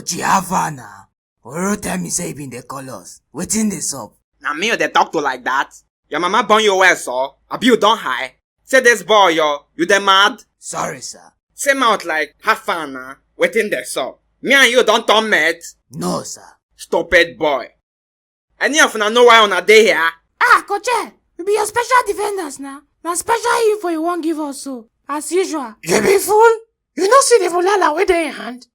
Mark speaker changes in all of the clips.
Speaker 1: Coach Havana. Oro tell me say you been the colors. Wetin dey sup?
Speaker 2: Now me they talk to like that. Your mama born you well, so. Abi you don't high. Say this boy, yo. You the mad?
Speaker 1: Sorry, sir.
Speaker 2: Say mouth like Havana. Waiting there, so. Me and you don't turn mate.
Speaker 1: No, sir.
Speaker 2: Stupid boy. Any of you know why on a day here?
Speaker 3: Coach, we be your special defenders now. Now special info you won't give us so. As usual.
Speaker 4: You be fool? You no see the bulala with their hand?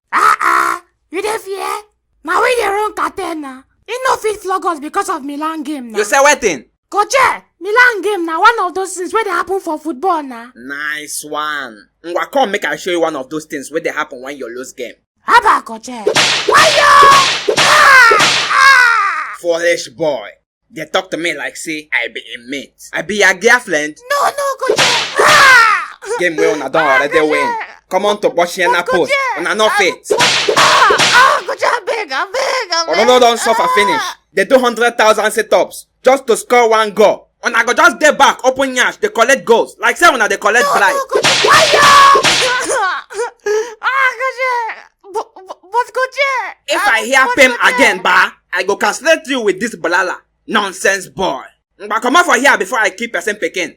Speaker 3: You dey fear? Now we the wrong cartel now. He no fit flog us because of Milan game now.
Speaker 2: You say waiting?
Speaker 3: Coach, Milan game now one of those things where they happen for football now.
Speaker 2: Nice one. Ngwa come make I show you one of those things where they happen when you lose game.
Speaker 3: How about Coach?
Speaker 2: Foolish boy. They talk to me like say I be a mate. I be your girlfriend.
Speaker 3: No, Coach.
Speaker 2: Game where una don't already win. Come on to Boshiana post. Una no fit.
Speaker 3: Coach, I beg.
Speaker 2: Onono don't suffer finish. They do 100,000 sit-ups just to score one goal. Una go just dey back, open yash, they collect goals. Like say una they collect bribe.
Speaker 3: Coach. But Coach.
Speaker 2: If I hear him again, ba, I go castrate you with this balala. Nonsense boy. But come out for here before I keep person picking.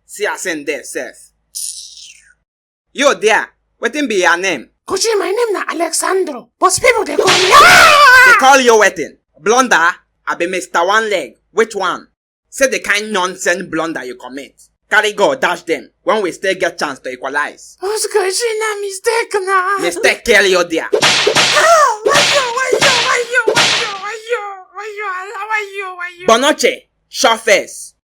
Speaker 2: See I send there, Seth. You there, wetin be your name?
Speaker 4: Coach, my name na Alexandro. But people they call me.
Speaker 2: They call you wetin? Blunder? I be Mr. One Leg. Which one? Say the kind nonsense blunder you commit. Carry go, dash them. When we still get chance to equalize.
Speaker 4: What's Coach, na mistake na?
Speaker 2: Mistake kill you there.
Speaker 4: Why you?
Speaker 2: Bonoche, short face.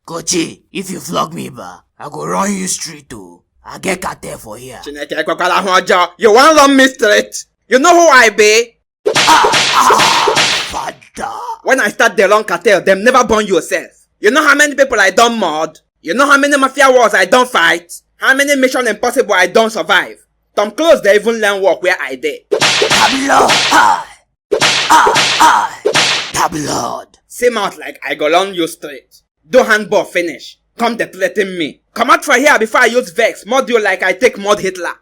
Speaker 1: Coach, if you flog me, ba, I go run you straight to. I get cartel for here.
Speaker 2: Chineke kokala hojo. You want run me straight? You know who I be?
Speaker 1: Father.
Speaker 2: When I start the long cartel, them never burn yourself. You know how many people I done murder? You know how many mafia wars I don't fight? How many Mission Impossible I don't survive? Tom Close they even learn work where I did.
Speaker 1: Tabloid.
Speaker 2: Same out like I go on you straight. Do handball finish. Come they threaten me. Come out for here before I use vex. Mod you like I take mod Hitler.